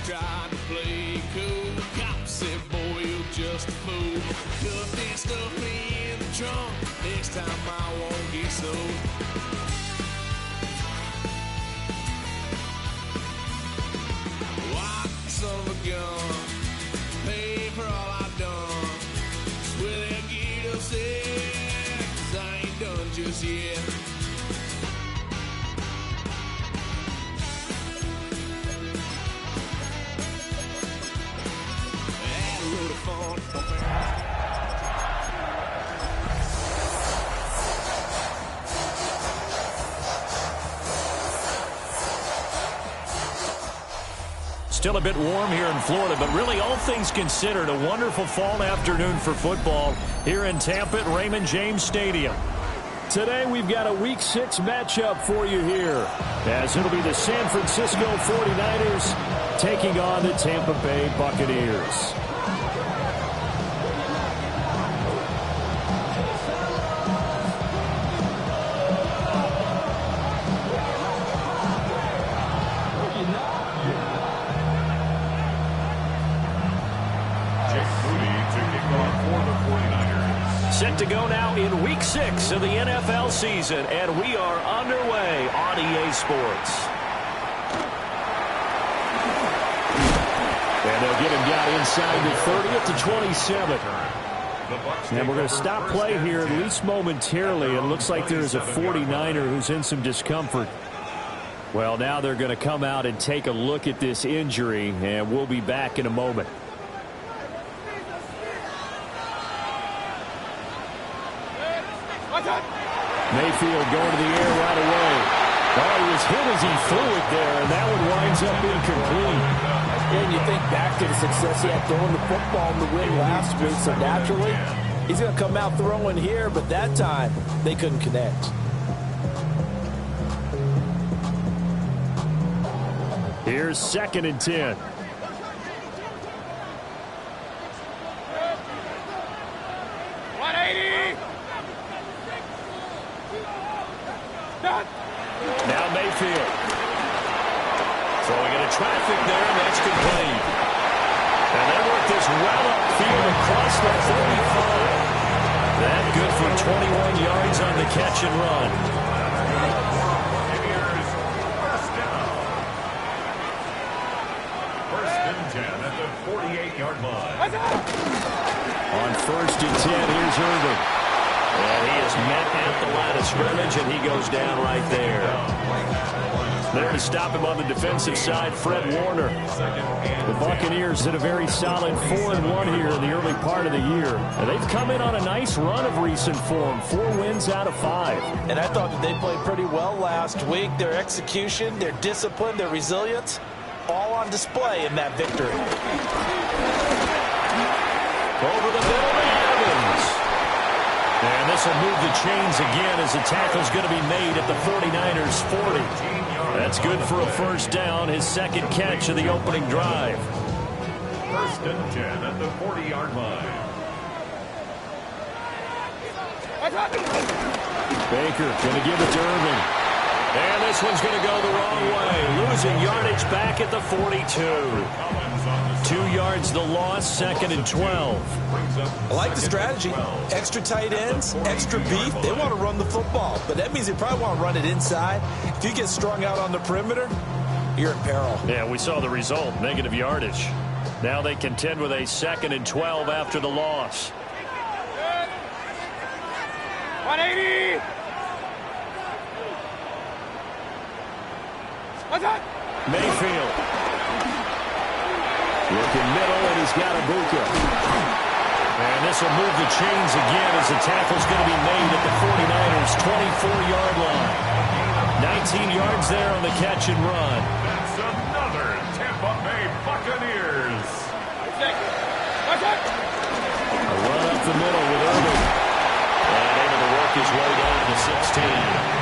tried to play cool. Cop said, boy, you're just a fool. Cuffed and stuffed me in the trunk. Next time I won't get sold. What son of a gun? Pay for all I've done. Swear they'll get upset, 'cause I ain't done just yet. Still a bit warm here in Florida, but really all things considered, a wonderful fall afternoon for football here in Tampa at Raymond James Stadium. Today we've got a Week 6 matchup for you here, as it'll be the San Francisco 49ers taking on the Tampa Bay Buccaneers. Set to go now in Week 6 of the NFL season, and we are underway on EA Sports. And they'll get him down inside the 30 at the 27. And we're going to stop play here at least momentarily. It looks like there is a 49er who's in some discomfort. Well, now they're going to come out and take a look at this injury, and we'll be back in a moment. Mayfield going to the air right away. Oh, he was hit as he threw it there, and that one winds up incomplete. And you think back to the success he had throwing the football in the win last week, so naturally he's going to come out throwing here, but that time they couldn't connect. Here's 2nd and 10. Now Mayfield. Throwing into traffic there, and that's complete. And they work this well upfield across the 35. That good for 21 yards on the catch and run. First and 10 at the 48-yard line. On 1st and 10, here's Irvin. And he is met at the line of scrimmage, and he goes down right there. There to stop him on the defensive side, Fred Warner. The Buccaneers did a very solid 4-1 here in the early part of the year. And they've come in on a nice run of recent form, 4 wins out of 5. And I thought that they played pretty well last week. Their execution, their discipline, their resilience, all on display in that victory. Over the middle to Evans. And this will move the chains again as the tackle's going to be made at the 49ers 40. That's good for a first down, his 2nd catch of the opening drive. First and 10 at the 40-yard line. Baker going to give it to Irvin. And this one's going to go the wrong way. Losing yardage back at the 42. 2 yards the loss, 2nd and 12. I like the strategy. Extra tight ends, extra beef. They want to run the football, but that means they probably want to run it inside. If you get strung out on the perimeter, you're in peril. Yeah, we saw the result, negative yardage. Now they contend with a 2nd and 12 after the loss. 180! Mayfield. Looking middle, and he's got Ibuka. And this will move the chains again as the tackle's going to be made at the 49ers' 24-yard line. 19 yards there on the catch and run. That's another Tampa Bay Buccaneers. A run up the middle with Irvin. And able to work his way down to 16.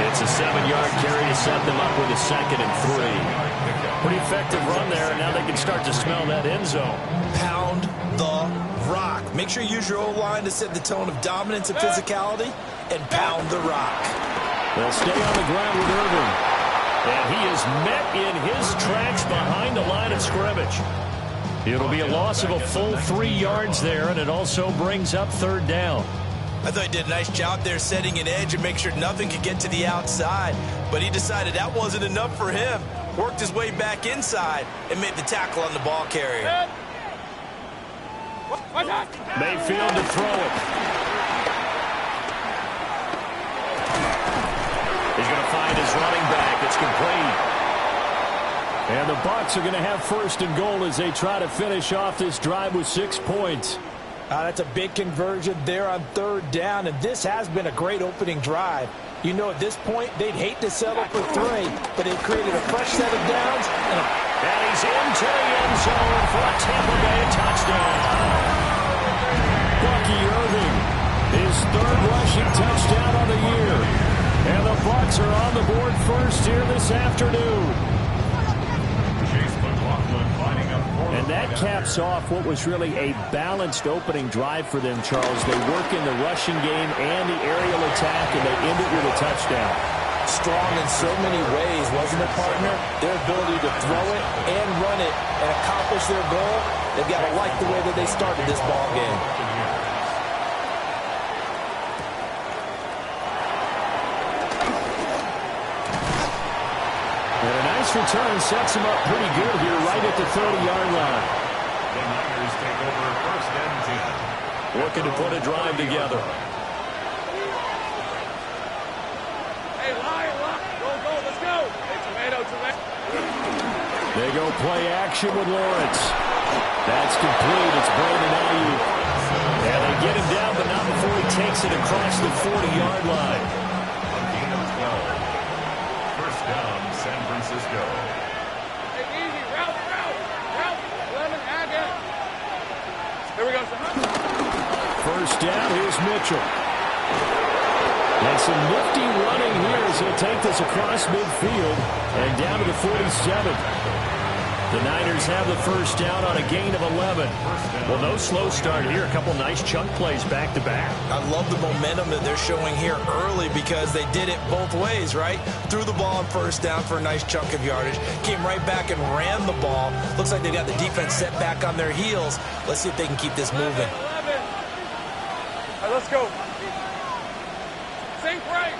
It's a 7-yard carry to set them up with a 2nd and 3. Pretty effective run there, and now they can start to smell that end zone. Pound the rock. Make sure you use your O-line to set the tone of dominance and physicality, and pound the rock. They'll stay on the ground with Irvin. And he is met in his tracks behind the line scrimmage. It'll be a loss of a full 3 yards there, and it also brings up third down. I thought he did a nice job there setting an edge and make sure nothing could get to the outside. But he decided that wasn't enough for him. Worked his way back inside and made the tackle on the ball carrier. Mayfield to throw it. He's going to find his running back. It's complete. And the Bucs are going to have first and goal as they try to finish off this drive with 6 points. That's a big conversion there on third down, and this has been a great opening drive. You know, at this point, they'd hate to settle for 3, but they've created a fresh set of downs. And he's into the end zone for a Tampa Bay touchdown. Bucky Irving, his 3rd rushing touchdown on the year. And the Bucs are on the board first here this afternoon. And that caps off what was really a balanced opening drive for them, Charles. They work in the rushing game and the aerial attack, and they end it with a touchdown. Strong in so many ways, wasn't it, partner? Their ability to throw it and run it and accomplish their goal, they've got to like the way that they started this ball game. And a nice return sets him up pretty good here right at the 30-yard line. The Niners take over first and 10. Looking to put a drive together. Hey, Lion, go, let's go. Hey, tomato. They go play action with Lawrence. That's complete. It's Brandon Ayuk. And they get him down, but not before he takes it across the 40-yard line. A gain of 12. First down, San Francisco. Hey, easy, route. 11, Aga. Here we go, First down, here's Mitchell. And some nifty running here as he'll take this across midfield and down to the 47. The Niners have the first down on a gain of 11. Well, no slow start here. A couple nice chunk plays back-to-back. I love the momentum that they're showing here early because they did it both ways, right? Threw the ball on first down for a nice chunk of yardage. Came right back and ran the ball. Looks like they got the defense set back on their heels. Let's see if they can keep this moving. 11. All right, let's go. Sink right.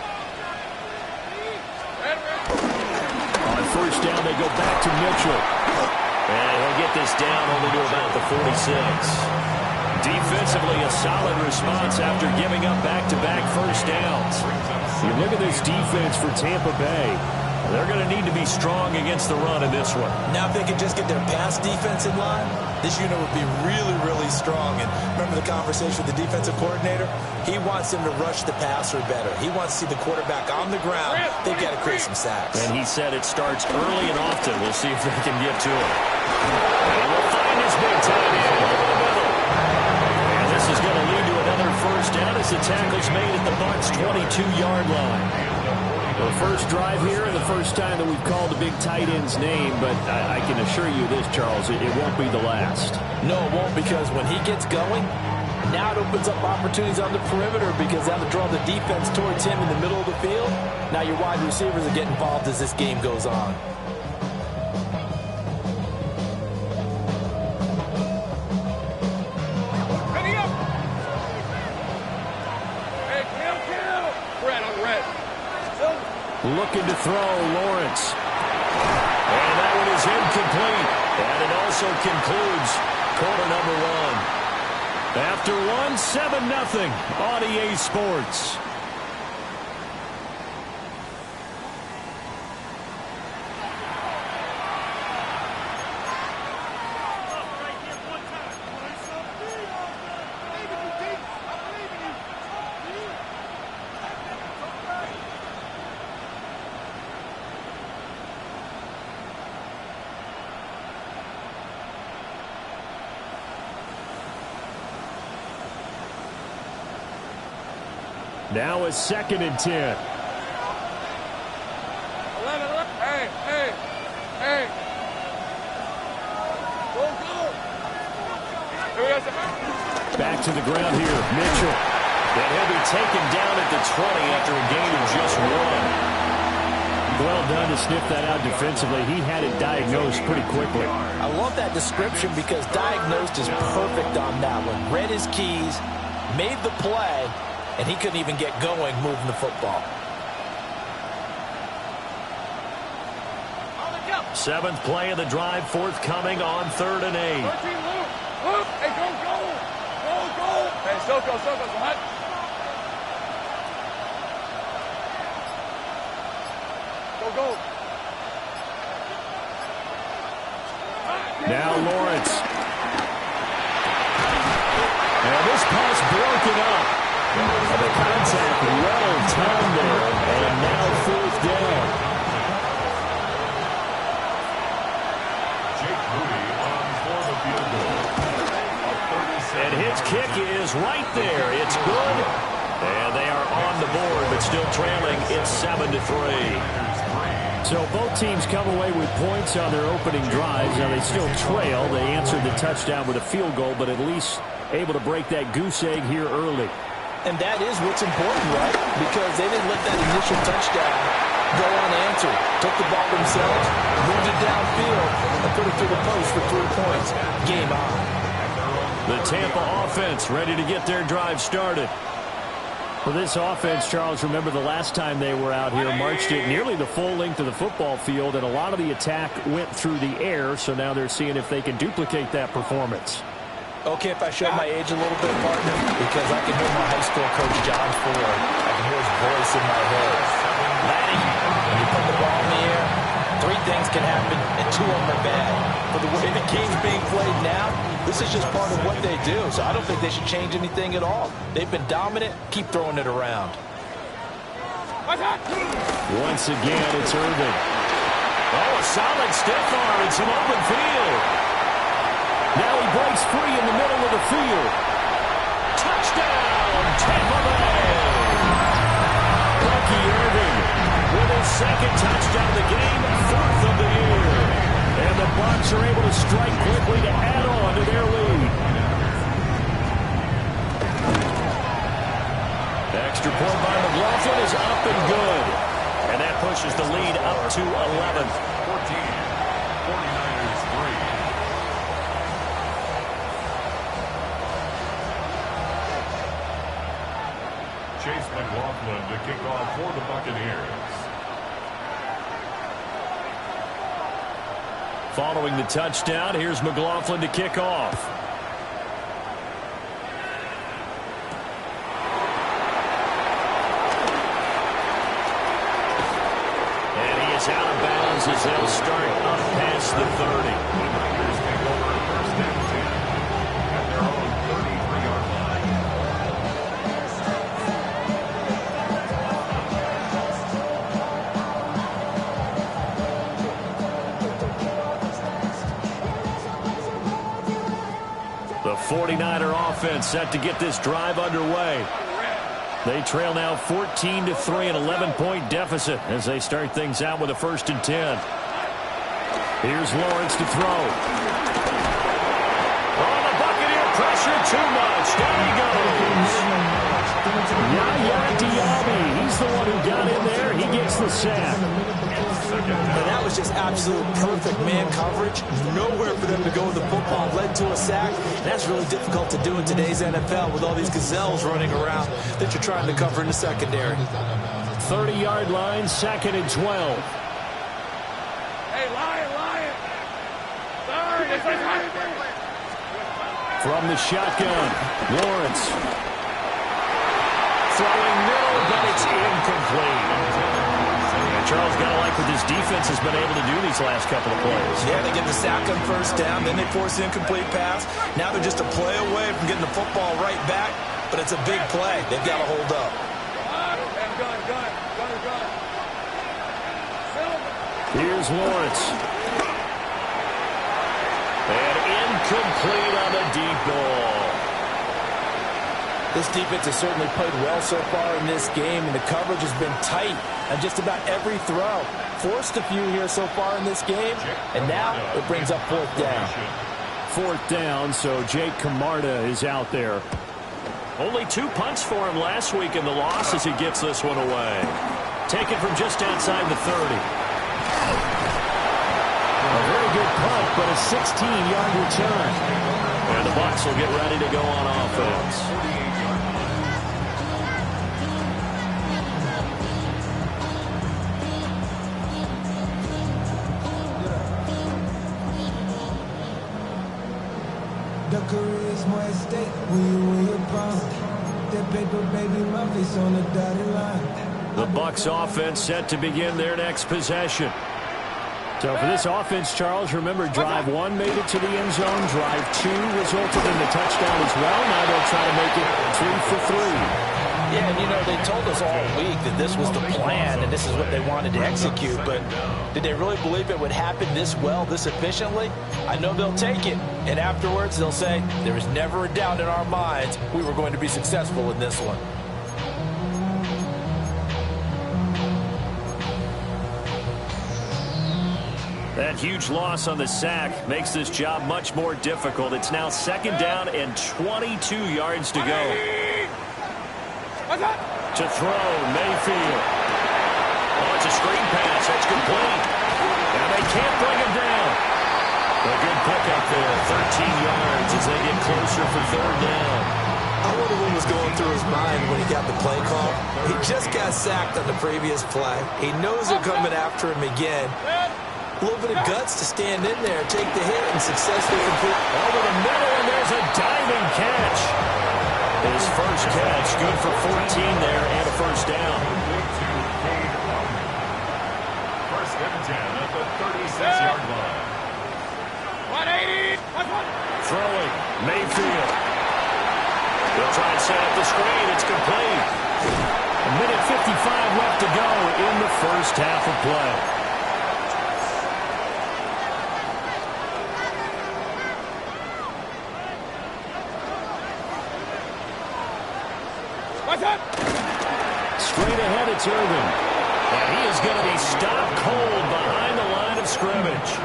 On first down, they go back to Mitchell. And he'll get this down only to about the 46. Defensively, a solid response after giving up back-to-back first downs. You look at this defense for Tampa Bay. They're going to need to be strong against the run in this one. Now if they could just get their pass defense in line, this unit would be really, really strong. And remember the conversation with the defensive coordinator? He wants them to rush the passer better. He wants to see the quarterback on the ground. They've got to create some sacks. And he said it starts early and often. We'll see if they can get to it. And we'll find his big tight end over the middle. And this is going to lead to another first down as the tackle's made at the Bucs' 22-yard line. The first drive here and the first time that we've called the big tight end's name, but I can assure you this, Charles, it won't be the last. No, it won't, because when he gets going, now it opens up opportunities on the perimeter because that'll draw the defense towards him in the middle of the field. Now your wide receivers will get involved as this game goes on. Ready up. Hey, kill. Red on red. Looking to throw, Lawrence. And that one is incomplete. And it also concludes quarter number 1. After 1, 7-0 on EA Sports. Now a 2nd and 10. 11. Hey. Go. Here we go, Back to the ground here, Mitchell. And he'll be taken down at the 20 after a gain of just 1. Well done to sniff that out defensively. He had it diagnosed pretty quickly. I love that description because diagnosed is perfect on that one. Read his keys, made the play, and he couldn't even get going moving the football. Seventh play of the drive forthcoming on 3rd and 8. Hey, go. Hey, Soko, hot. Go. Now Lawrence. And this pass broken up. And the contact well timed there. And now 4th down. And his kick is right there. It's good. And they are on the board, but still trailing. It's 7-3. So both teams come away with points on their opening drives. Now they still trail. They answered the touchdown with a field goal, but at least able to break that goose egg here early. And that is what's important, right? Because they didn't let that initial touchdown go unanswered. Took the ball themselves, moved it downfield, and put it through the post for 3 points. Game on. The Tampa offense ready to get their drive started. For this offense, Charles, remember the last time they were out here, marched it nearly the full length of the football field, and a lot of the attack went through the air, so now they're seeing if they can duplicate that performance. Okay, if I show my age a little bit, partner, because I can hear my high school coach, John Ford. I can hear his voice in my head. Laddie, when you put the ball in the air, 3 things can happen, and 2 of them are bad. But the way the game's being played now, this is just part of what they do, so I don't think they should change anything at all. They've been dominant. Keep throwing it around. Once again, it's Irvin. Oh, a solid stiff arm and some open field. Now he breaks free in the middle of the field. Touchdown, Tampa Bay! Bucky Irvin with his 2nd touchdown of the game, 4th of the year. And the Bucs are able to strike quickly to add on to their lead. The extra point by McLaughlin is up and good. And that pushes the lead up to 11. 49ers 3. Chase McLaughlin to kick off for the Buccaneers. Following the touchdown, here's McLaughlin to kick off. And he is out of bounds as they'll start up past the 30. Buccaneers take over 1st and 10 at their own 33-yard line. The 49er offense set to get this drive underway. They trail now 14-3, an 11-point deficit as they start things out with a 1st and 10. Here's Lawrence to throw. Oh, the Buccaneer pressure too much. Down he goes. Yaya Diaby, he's the one who got in there. He gets the sack. And that was just absolute perfect man coverage. Nowhere for them to go with the football. Led to a sack. And that's really difficult to do in today's NFL with all these gazelles running around that you're trying to cover in the secondary. 30-yard line, 2nd and 12. Hey, Lion. Sorry. From the shotgun, Lawrence. Throwing middle, but it's incomplete. Charles, got to like what this defense has been able to do these last couple of plays. Yeah, they get the sack on 1st down, then they force the incomplete pass. Now they're just a play away from getting the football right back, but it's a big play. They've got to hold up. Gun. Here's Lawrence. And incomplete on the deep ball. This defense has certainly played well so far in this game, and the coverage has been tight on just about every throw. Forced a few here so far in this game, and now it brings up 4th down. 4th down, so Jake Camarda is out there. Only 2 punts for him last week in the loss as he gets this one away. Taken from just outside the 30. A very good punt, but a 16-yard return. And the Bucs will get ready to go on offense. The career's more at stake when you're proud. That paper, baby, my face on the dotted line. The Bucs offense set to begin their next possession. So for this offense, Charles, remember, drive 1 made it to the end zone. Drive 2 resulted in the touchdown as well. Now they'll try to make it 3 for 3. Yeah, and you know, they told us all week that this was the plan and this is what they wanted to execute, but did they really believe it would happen this well, this efficiently? I know they'll take it, and afterwards they'll say, there was never a doubt in our minds we were going to be successful in this one. That huge loss on the sack makes this job much more difficult. It's now 2nd down and 22 yards to go. To throw, Mayfield. Oh, it's a screen pass. That's complete. And they can't bring him down. A good pickup there, 13 yards as they get closer for 3rd down. I wonder what was going through his mind when he got the play call. He just got sacked on the previous play. He knows they're coming after him again. A little bit of guts to stand in there, take the hit, and successfully complete. Over the middle, and there's a diving catch. His first catch, good for 14 there, and a 1st down. First and 10 at the 36-yard line. 180. Throwing, Mayfield. They'll try and set up the screen. It's complete. 1:55 left to go in the first half of play. Straight ahead, it's Irvin. And he is going to be stopped cold behind the line of scrimmage.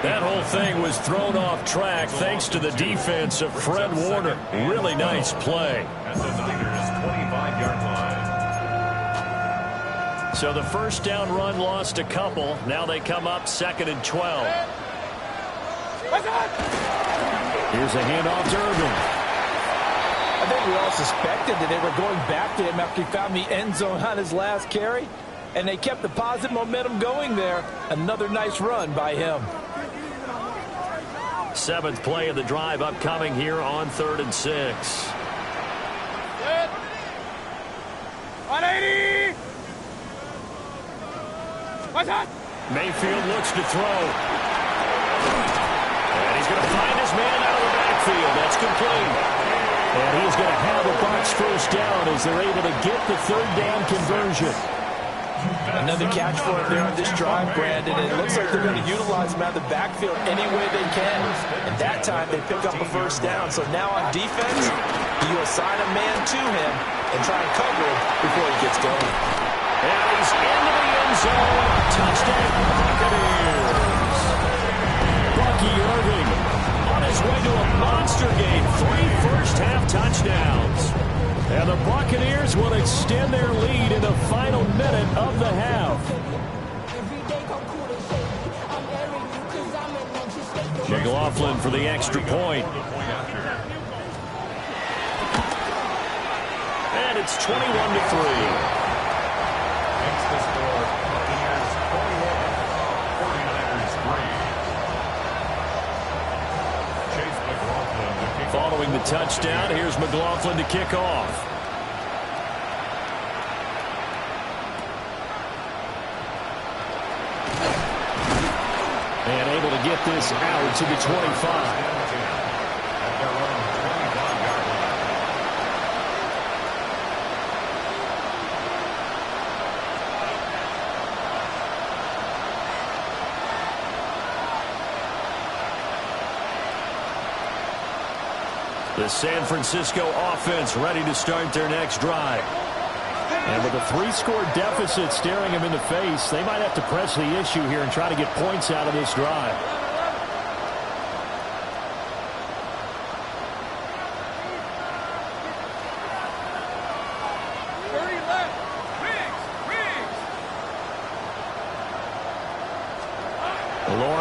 That whole thing was thrown off track thanks to the defense of Fred Warner. Really nice play. At the Niners' 25-yard line. So the 1st down run lost a couple. Now they come up 2nd and 12. Here's a handoff to Irvin. I think we all suspected that they were going back to him after he found the end zone on his last carry, and they kept the positive momentum going there. Another nice run by him. 7th play of the drive upcoming here on 3rd and 6. 180. Mayfield looks to throw. And he's going to find his man out of the backfield. That's complete. And he's going to have a Bucs 1st down as they're able to get the 3rd down conversion. Another catch for him there on this drive, Brandon. And it looks like they're going to utilize him out of the backfield any way they can. And that time they pick up a 1st down. So now on defense, you assign a man to him and try and cover him before he gets going. And he's into the end zone. Touchdown, Buccaneers. Bucky Irving on his way to a monster game. 3 first-half touchdowns. And the Buccaneers will extend their lead in the final minute of the half. McLaughlin for the extra point. And it's 21-3. Makes the score Buccaneers 41, 49ers 3. Chase McLaughlin to kick off. Following the touchdown, here's McLaughlin to kick off. And able to get this out to the 25. The San Francisco offense ready to start their next drive. And with a 3-score deficit staring them in the face, they might have to press the issue here and try to get points out of this drive.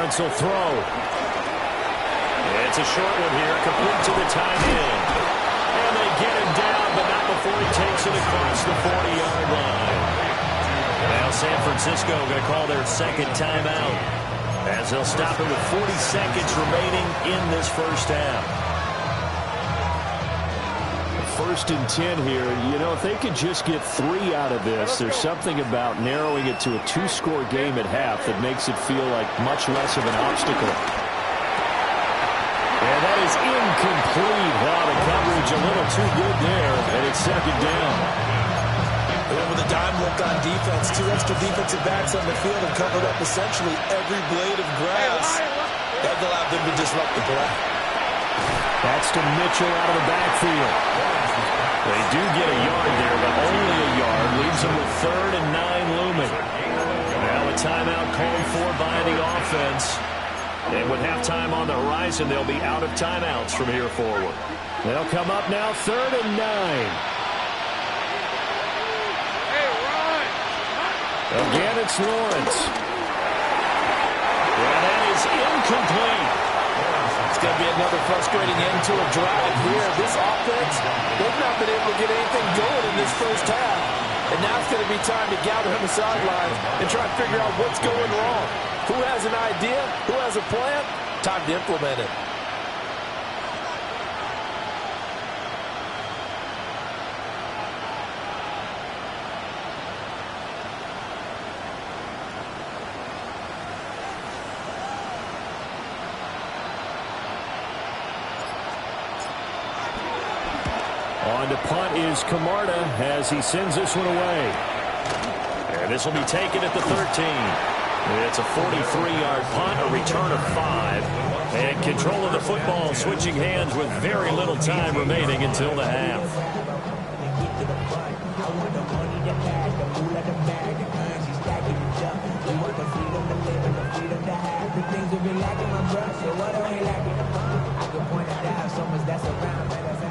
Lawrence will throw. It's a short one here, complete to the tight end. And they get him down, but not before he takes it across the 40-yard line. Now San Francisco going to call their second timeout, as they'll stop it with 40 seconds remaining in this first half. 1st and 10 here. You know, if they could just get 3 out of this, there's something about narrowing it to a 2-score game at half that makes it feel like much less of an obstacle. And that is incomplete. Wow, the coverage a little too good there, and it's 2nd down. And with a dime left on defense, 2 extra defensive backs on the field and covered up essentially every blade of grass. That allowed them to disrupt the play. That's to Mitchell out of the backfield. They do get a yard there, but only a yard. Leaves them with 3rd and 9 looming. Now a timeout called for by the offense. And with halftime on the horizon, they'll be out of timeouts from here forward. They'll come up now 3rd and 9. Again, it's Lawrence. And that is incomplete. It's going to be another frustrating end to a drive here. This offense, they've not been able to get anything going in this first half. And now it's going to be time to gather on the sidelines and try to figure out what's going wrong. Who has an idea? Who has a plan? Time to implement it. On to punt is Camarda as he sends this one away. And this will be taken at the 13. It's a 43-yard punt, a return of 5. And control of the football switching hands with very little time remaining until the half.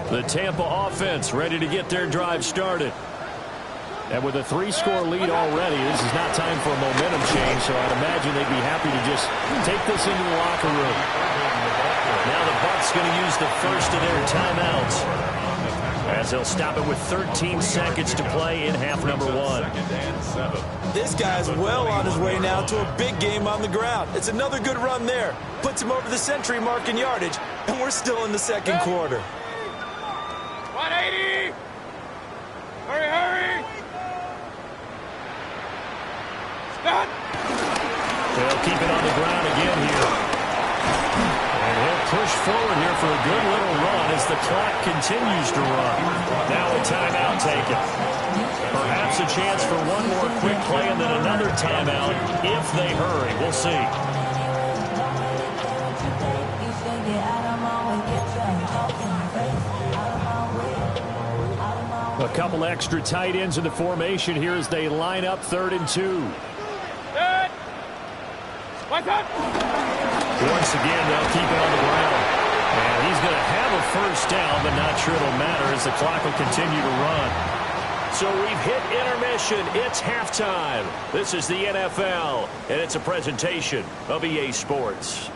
The Tampa offense ready to get their drive started. And with a 3-score lead already, this is not time for a momentum change, so I'd imagine they'd be happy to just take this into the locker room. Now the Bucs going to use the first of their timeouts, as they'll stop it with 13 seconds to play in half number 1. This guy's well on his way now to a big game on the ground. It's another good run there. Puts him over the century mark in yardage, and we're still in the second quarter. 180! Hurry, hurry! Stop! They'll keep it on the ground again here. And he'll push forward here for a good little run as the clock continues to run. Now a timeout taken. Perhaps a chance for one more quick play and then another timeout if they hurry. We'll see. A couple extra tight ends in the formation here as they line up 3rd and 2. Good. What's up? Once again, they'll keep it on the ground. And he's going to have a first down, but not sure it'll matter as the clock will continue to run. So we've hit intermission. It's halftime. This is the NFL, and it's a presentation of EA Sports.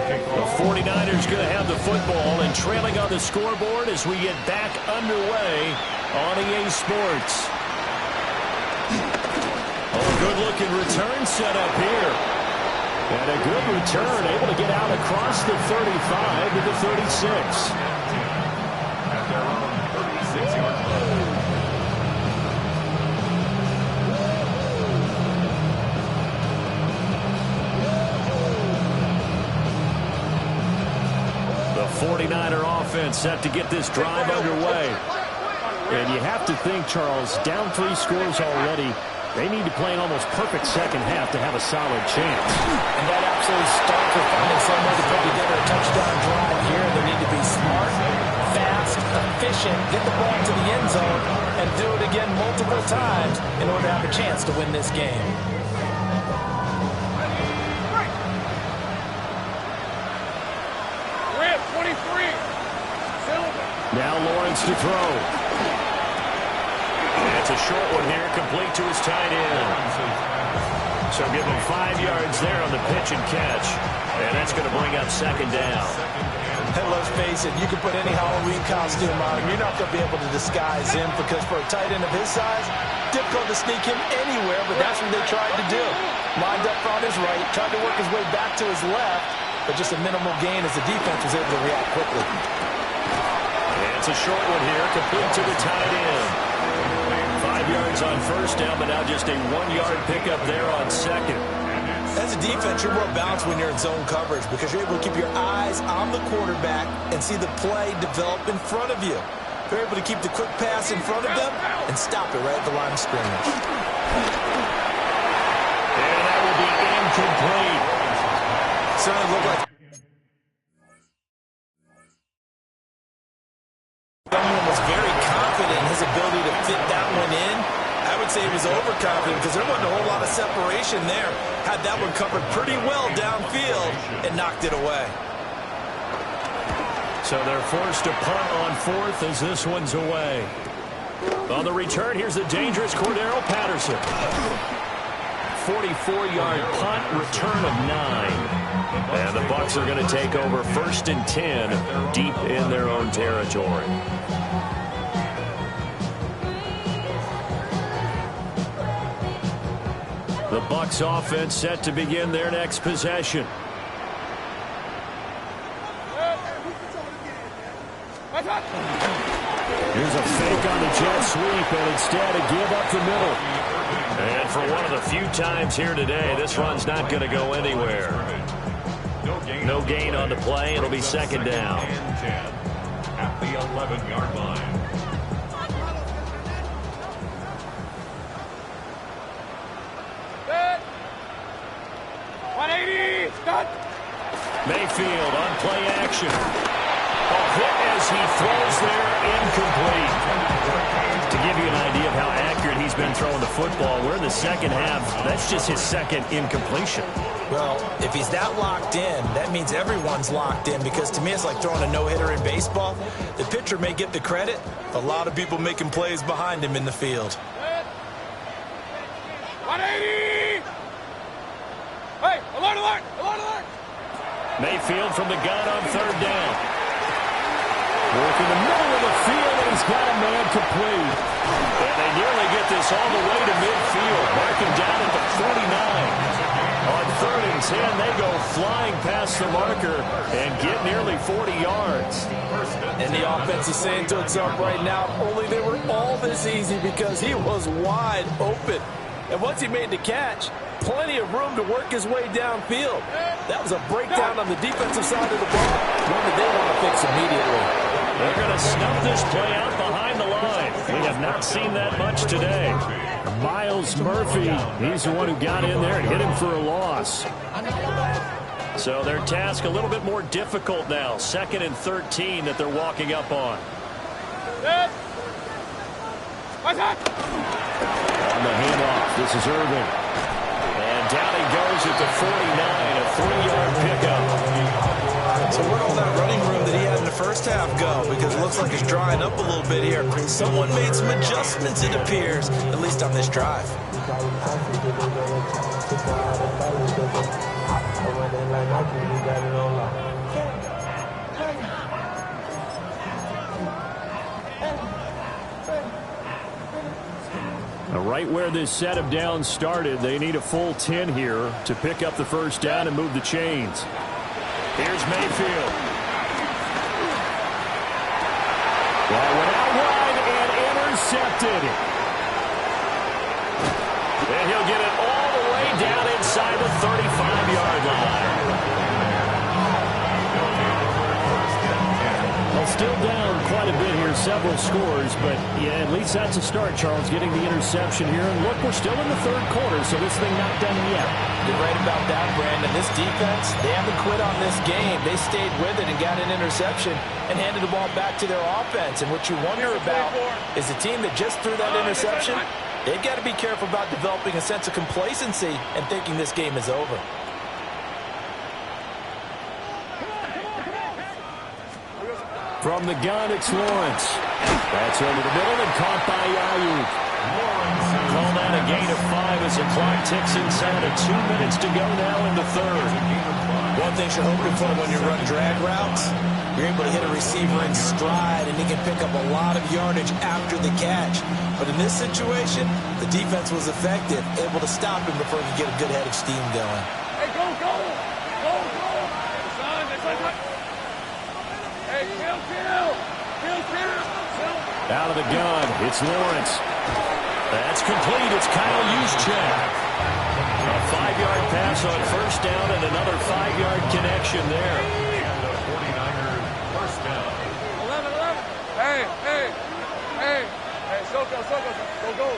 The 49ers going to have the football and trailing on the scoreboard as we get back underway on EA Sports. Oh, a good-looking return set up here. And a good return, able to get out across the 35 to the 36. At their own 36-yard line. The 49er offense set to get this drive underway. And you have to think, Charles, down 3 scores already. They need to play an almost perfect second half to have a solid chance. And that absolutely starts with finding some way to put together a touchdown drive here. They need to be smart, fast, efficient, get the ball to the end zone, and do it again multiple times in order to have a chance to win this game. We're at 23. Silver. wants to throw. It's a short one here, complete to his tight end. So give him 5 yards there on the pitch and catch. And that's going to bring up second down. And let's face it, you can put any Halloween costume on him. You're not going to be able to disguise him because for a tight end of his size, difficult to sneak him anywhere, but that's what they tried to do. Lined up on his right, tried to work his way back to his left, but just a minimal gain as the defense was able to react quickly. And it's a short one here, complete to the tight end. 5 yards on first down, but now just a 1-yard pickup there on second. As a defense, you're more balanced when you're in zone coverage because you're able to keep your eyes on the quarterback and see the play develop in front of you. You're able to keep the quick pass in front of them and stop it right at the line of scrimmage. And that will be incomplete. Certainly looked like someone was very confident in his ability to fit that one in. I would say he was overconfident because there wasn't a whole lot of separation there. Had that one covered pretty well downfield and knocked it away. So they're forced to punt on fourth as this one's away. On the return, here's the dangerous Cordero Patterson. 44-yard punt, return of 9. And the Bucs are going to take over 1st and 10 deep in their own territory. The Bucs offense set to begin their next possession. Here's a fake on the jet sweep, and instead a give up the middle. And for one of the few times here today, this run's not going to go anywhere. No gain on the play. It'll be second down. At the 11-yard line. Mayfield on play action. A hit as he throws there, incomplete. To give you an idea of how accurate he's been throwing the football, we're in the second half. That's just his second incompletion. Well, if he's that locked in, that means everyone's locked in because to me it's like throwing a no-hitter in baseball. The pitcher may get the credit. A lot of people making plays behind him in the field. 180! Hey, alert, alert, alert, alert! Mayfield from the gun on third down. Work in the middle of the field, and he's got a man complete. And they nearly get this all the way to midfield. Marking down at the 49. On 3rd and 10, they go flying past the marker and get nearly 40 yards. And the offense is saying to itself right now, only they were all this easy because he was wide open. And once he made the catch, plenty of room to work his way downfield. That was a breakdown on the defensive side of the ball, one that they want to fix immediately. They're going to snuff this play out behind the line. We have not seen that much today. Miles Murphy, he's the one who got in there and hit him for a loss. So their task a little bit more difficult now. 2nd and 13 that they're walking up on. On the handoff, this is Irvin. And down he goes at the 49, a 3-yard pickup. So where'd all that running room that he had in the first half go? Because it looks like it's drying up a little bit here. Someone made some adjustments, it appears, at least on this drive. Right where this set of downs started, they need a full 10 here to pick up the first down and move the chains. Here's Mayfield. Well, went out wide and intercepted. And he'll get it all the way down inside the 35-yard line. Well, still down quite a bit here, several scores, but yeah, at least that's a start, Charles, getting the interception here. And look, we're still in the third quarter, so this thing not done yet. You're right about that, Brandon. This defense, they haven't quit on this game. They stayed with it and got an interception and handed the ball back to their offense. And what you wonder about is the team that just threw that interception, they've got to be careful about developing a sense of complacency and thinking this game is over. From the gun, it's Lawrence. That's over the middle and caught by Ayuk. Call that a gain of 5 as the clock ticks inside of 2 minutes to go now in the third. One thing you're hoping for when you run drag routes, you're able to hit a receiver in stride, and he can pick up a lot of yardage after the catch. But in this situation, the defense was effective, able to stop him before he could get a good head of steam going. Hey, go, go! Go, go! Son, that's like... Hey, kill! Out of the gun, it's Lawrence. That's complete. It's Kyle Juszczyk. A 5-yard pass on first down and another 5-yard connection there. And the 49ers first down. 11. Hey, Soko, go.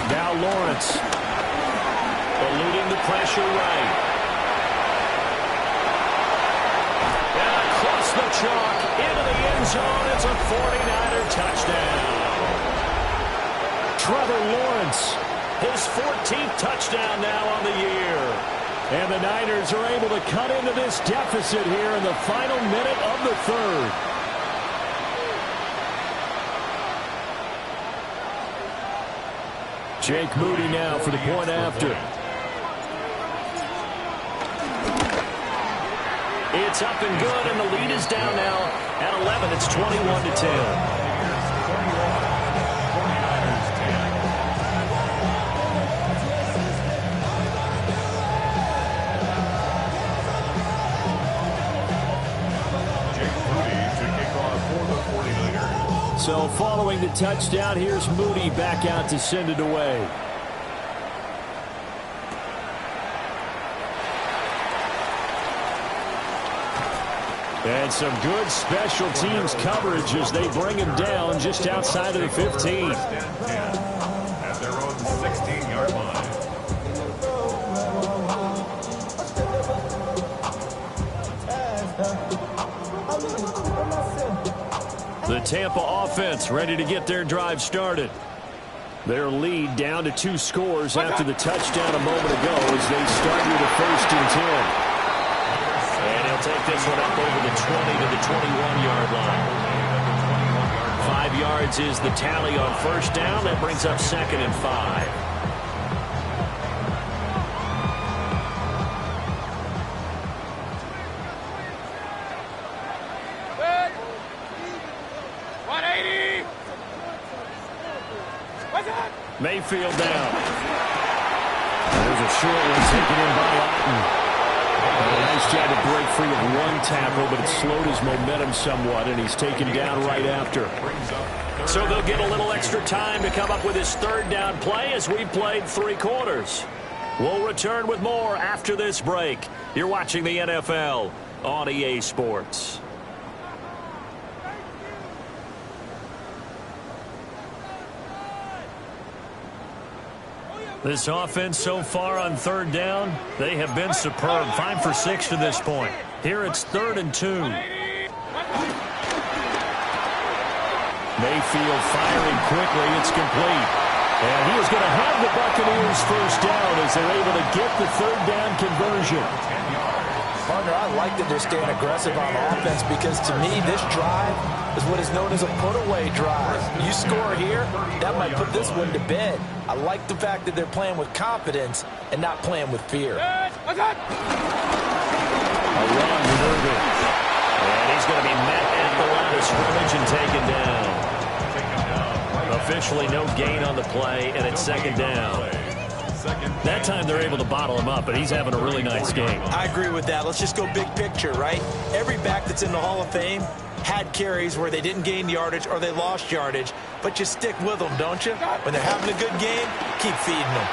Now Lawrence. Eluding the pressure right. Across the chalk, into the end zone. It's a 49er touchdown. Trevor Lawrence, his 14th touchdown now on the year. And the Niners are able to cut into this deficit here in the final minute of the third. Jake Moody now for the point after. It's up and good, and the lead is down now at 11. It's 21-10. So following the touchdown, here's Moody back out to send it away. And some good special teams coverage as they bring him down just outside of the 15. At their own 16-yard line. The Tampa offense ready to get their drive started. Their lead down to 2 scores after the touchdown a moment ago as they start with a 1st and 10. And he'll take this one up over the 20 to the 21-yard line. 5 yards is the tally on first down. That brings up 2nd and 5. Mayfield down. There's a short one taken in by Otten. A nice job to break free of one tackle, but it slowed his momentum somewhat, and he's taken down right after. So they'll get a little extra time to come up with his 3rd down play as we've played 3 quarters. We'll return with more after this break. You're watching the NFL on EA Sports. This offense so far on 3rd down, they have been superb. 5 for 6 to this point. Here it's 3rd and 2. Mayfield firing quickly. It's complete. And he is going to have the Buccaneers first down as they're able to get the 3rd down conversion. Partner, I like that they're staying aggressive on offense because to me this drive is what is known as a put-away drive. You score here, that might put this one to bed. I like the fact that they're playing with confidence and not playing with fear. A run with Irvin. And he's going to be met at the line of scrimmage and taken down. Officially no gain on the play, and it's 2nd down. That time they're able to bottle him up, but he's having a really nice game. I agree with that. Let's just go big picture, right? Every back that's in the Hall of Fame had carries where they didn't gain yardage or they lost yardage, but you stick with them, don't you? When they're having a good game, keep feeding them.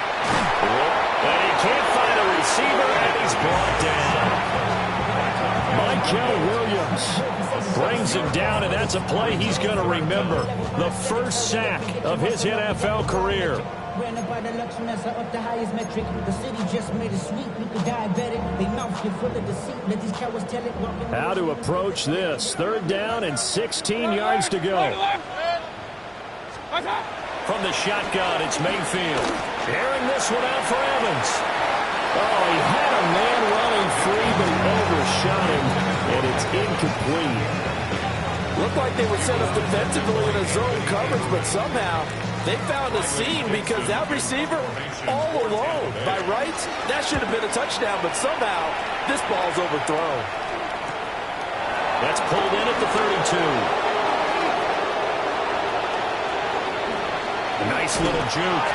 And he can't find a receiver, and he's brought down. Michael Williams brings him down, and that's a play he's going to remember. The first sack of his NFL career. Ran up by the luxuriness up the highest metric. The city just made it sweet. People diabetic. They mouth get full of deceit. Let these cowards tell it. How to approach this. 3rd down and 16 yards to go. From the shotgun, it's Mayfield. Airing this one out for Evans. Oh, he had a man running free, but he overshot him, and it's incomplete. Looked like they were set up defensively in a zone coverage, but somehow they found a seam because that receiver all alone. By rights, that should have been a touchdown, but somehow this ball's overthrown. That's pulled in at the 32. A nice little juke.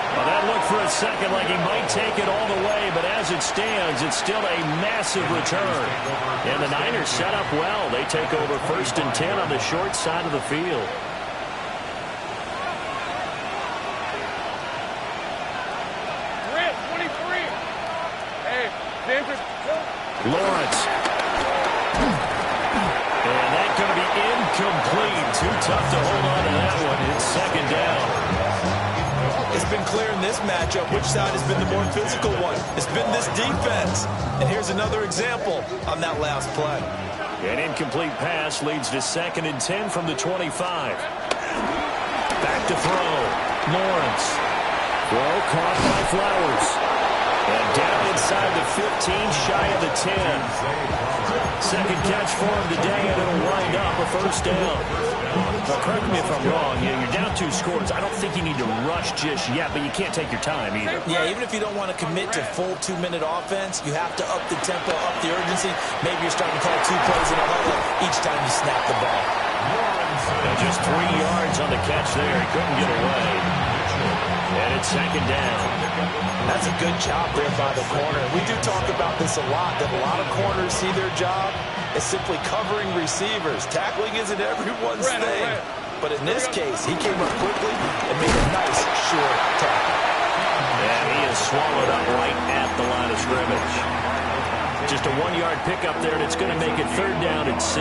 Well, that looked for a second like he might take it all the way, but as it stands, it's still a massive return. And the Niners set up well. They take over 1st and 10 on the short side of the field. Red 23. Hey, Denver. Lawrence. And that's going to be incomplete. Too tough to hold on to that one. It's 2nd down. It's been clear in this matchup which side has been the more physical one. It's been this defense. And here's another example on that last play. An incomplete pass leads to 2nd and 10 from the 25. Back to throw. Lawrence. Throw caught by Flowers. And down inside the 15, shy of the 10. Second catch for him today, and it'll wind up a 1st down. Now, correct me if I'm wrong. You're down 2 scores. I don't think you need to rush just yet, but you can't take your time either. Yeah, even if you don't want to commit to full 2-minute offense, you have to up the tempo, up the urgency. Maybe you're starting to call 2 plays in a huddle each time you snap the ball. And just 3 yards on the catch there. He couldn't get away. And it's 2nd down. That's a good job there by the corner. We do talk about this a lot, that a lot of corners see their job as simply covering receivers. Tackling isn't everyone's thing. But in this case, he came up quickly and made a nice, short tackle. And he is swallowed up right at the line of scrimmage. Just a 1-yard pickup there, and it's going to make it 3rd down and 6.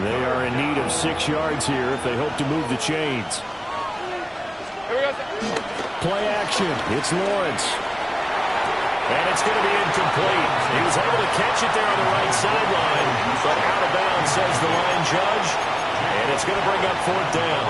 They are in need of 6 yards here if they hope to move the chains. Play action. It's Lawrence. And it's going to be incomplete. He was able to catch it there on the right sideline, but out of bounds, says the line judge. And it's going to bring up 4th down.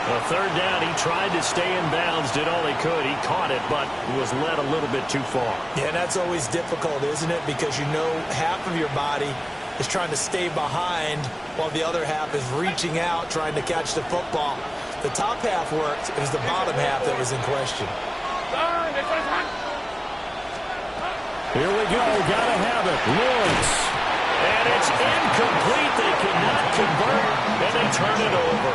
The 3rd down, he tried to stay in bounds, did all he could. He caught it, but was led a little bit too far. Yeah, and that's always difficult, isn't it? Because you know half of your body is trying to stay behind while the other half is reaching out, trying to catch the football. The top half worked. It was the bottom half that was in question. Here we go. Gotta have it. Lawrence. And it's incomplete. They cannot convert, and they turn it over.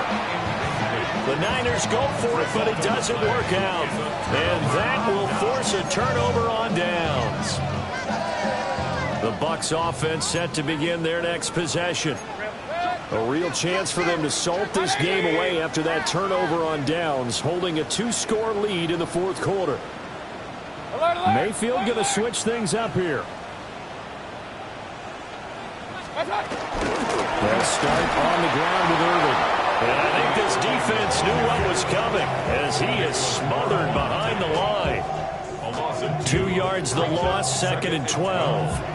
The Niners go for it, but it doesn't work out. And that will force a turnover on downs. The Bucs offense set to begin their next possession. A real chance for them to salt this game away after that turnover on downs, holding a 2-score lead in the 4th quarter. Mayfield going to switch things up here. They'll start on the ground with Irving. And I think this defense knew what was coming as he is smothered behind the line. 2 yards the loss, 2nd and 12.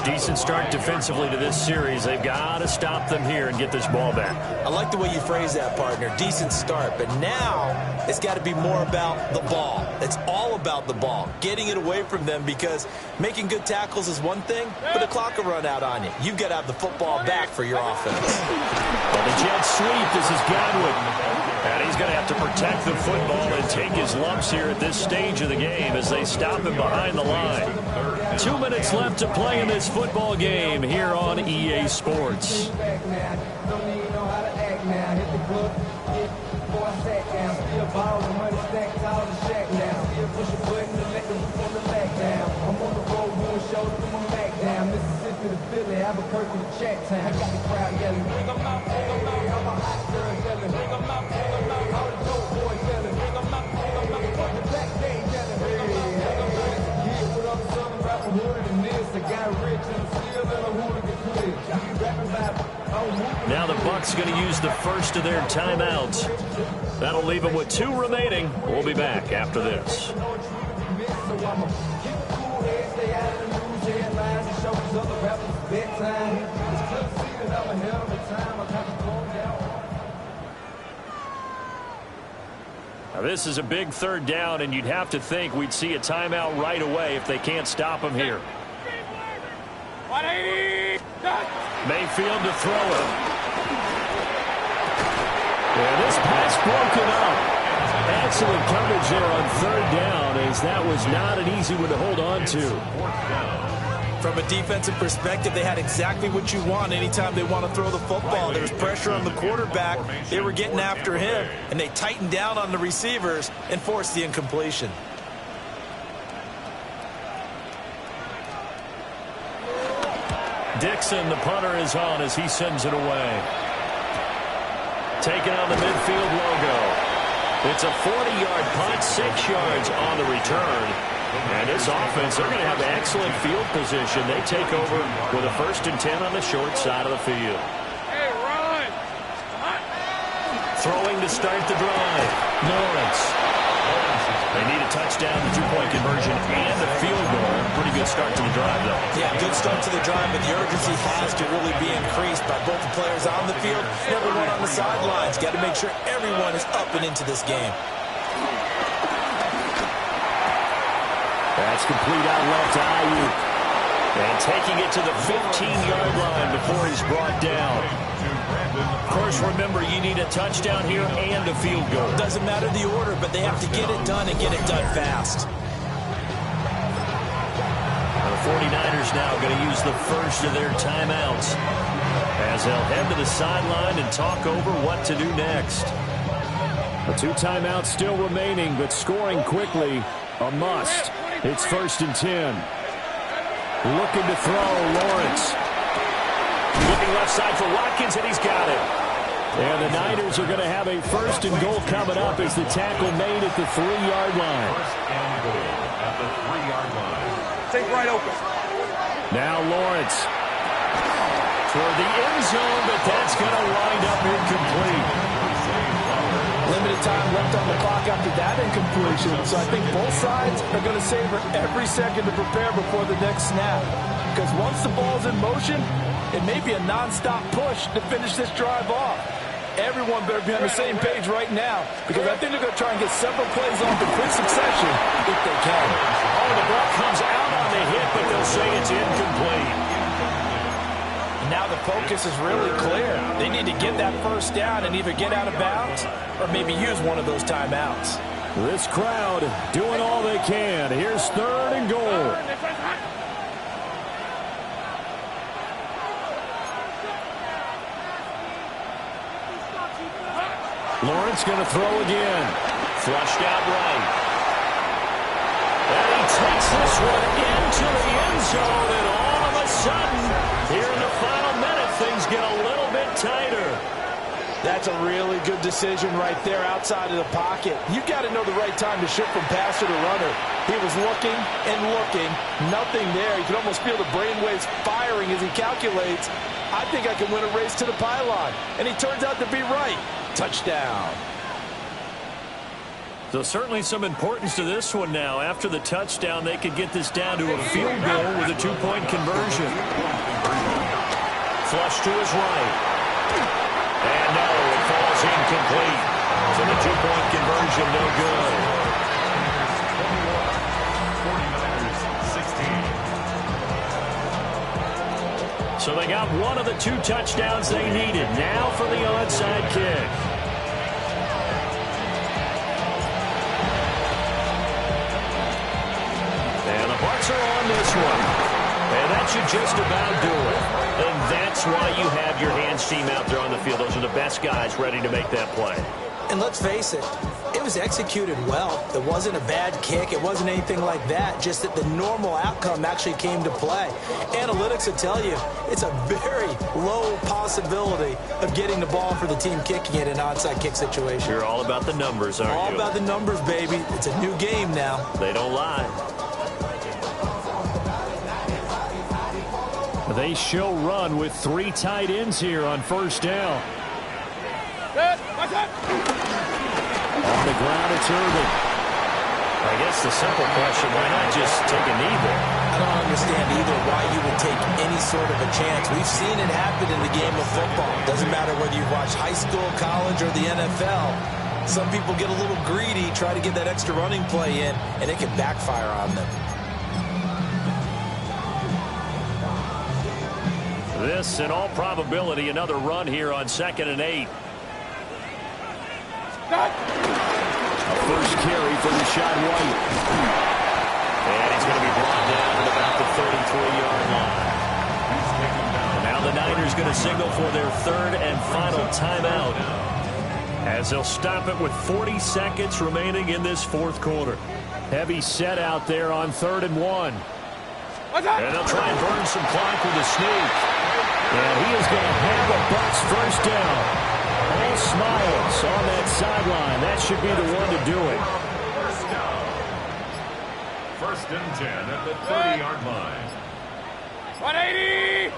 Decent start defensively to this series. They've got to stop them here and get this ball back. I like the way you phrase that, partner. Decent start. But now it's got to be more about the ball. It's all about the ball. Getting it away from them, because making good tackles is one thing, but the clock will run out on you. You've got to have the football back for your offense. Well, the jet sweep. This is Godwin. And he's going to have to protect the football and take his lumps here at this stage of the game as they stop him behind the line. 2 minutes left to play in this football game here on EA Sports. Now the Bucs going to use the first of their timeouts. That'll leave them with 2 remaining. We'll be back after this. Now, this is a big third down, and you'd have to think we'd see a timeout right away if they can't stop him here. Mayfield to throw it. And this pass broken up. Excellent coverage there on third down, as that was not an easy one to hold on to. From a defensive perspective, they had exactly what you want anytime they want to throw the football. There was pressure on the quarterback. They were getting after him, and they tightened down on the receivers and forced the incompletion. Dixon, the punter, is on as he sends it away. Taking on the midfield logo. It's a 40-yard punt, 6 yards on the return. And this offense, they're going to have excellent field position. They take over with a 1st and 10 on the short side of the field. Hey, run! Throwing to start the drive. Lawrence. They need a touchdown, the 2-point conversion, and a field goal. Pretty good start to the drive, though. Yeah, good start to the drive, but the urgency has to really be increased by both the players on the field and everyone on the sidelines. Got to make sure everyone is up and into this game. That's complete out left to Ayuk. And taking it to the 15-yard line before he's brought down. Of course, remember, you need a touchdown here and a field goal. Doesn't matter the order, but they have to get it done and get it done fast. The 49ers now going to use the first of their timeouts as they'll head to the sideline and talk over what to do next. The 2 timeouts still remaining, but scoring quickly, a must. It's 1st and 10. Looking to throw, Lawrence. Looking left side for Watkins, and he's got it. And the Niners are going to have a 1st and goal coming up as the tackle made at the 3-yard line. 1st and goal at the 3-yard line. Take right open. Now Lawrence. Toward the end zone, but that's going to wind up incomplete. Limited time left on the clock after that incompletion, so I think both sides are going to savor every second to prepare before the next snap. Because once the ball's in motion, it may be a non-stop push to finish this drive off. Everyone better be on the same page right now, because I think they're going to try and get several plays off in quick succession if they can. Oh, the ball comes out on the hit, but they'll say it's incomplete. Now the focus is really clear. They need to get that 1st down and either get out of bounds or maybe use one of those timeouts. This crowd doing all they can. Here's 3rd and goal. Lawrence going to throw again. Flushed out right. And he takes this one into the end zone, and all of a sudden, here in the final minute, things get a little bit tighter. That's a really good decision right there outside of the pocket. You've got to know the right time to shift from passer to runner. He was looking and looking, nothing there. You can almost feel the brainwaves firing as he calculates, I think I can win a race to the pylon. And he turns out to be right. Touchdown. So certainly some importance to this one now. After the touchdown, they could get this down to a field goal with a 2-point conversion. Flush to his right. And no, it falls incomplete. So the 2-point conversion, no good. 49ers 16. So they got one of the 2 touchdowns they needed. Now for the onside kick. And the Bucs are on this one. And that should just about do it. And that's why you have your hands team out there on the field. Those are the best guys ready to make that play. And let's face it, it was executed well. It wasn't a bad kick. It wasn't anything like that. Just that the normal outcome actually came to play. Analytics will tell you it's a very low possibility of getting the ball for the team kicking it in an onside kick situation. You're all about the numbers, aren't you? All about the numbers, baby. It's a new game now. They don't lie. They show run with 3 tight ends here on 1st down. On the ground, it's Irvin. I guess the simple question, why not just take a knee there? I don't understand either why you would take any sort of a chance. We've seen it happen in the game of football. Doesn't matter whether you watch high school, college, or the NFL. Some people get a little greedy, try to get that extra running play in, and it can backfire on them. This, in all probability, another run here on 2nd and 8. A first carry for Rashad White. And he's going to be brought down at about the 33-yard line. Now the Niners going to signal for their 3rd and final timeout, as they'll stop it with 40 seconds remaining in this 4th quarter. Heavy set out there on 3rd and 1. And they'll try and burn some clock with a sneak. And he is going to have a Bucs first down. All smiles on that sideline. That should be the one to do it. First down. 1st and 10 at the 30-yard line. 180!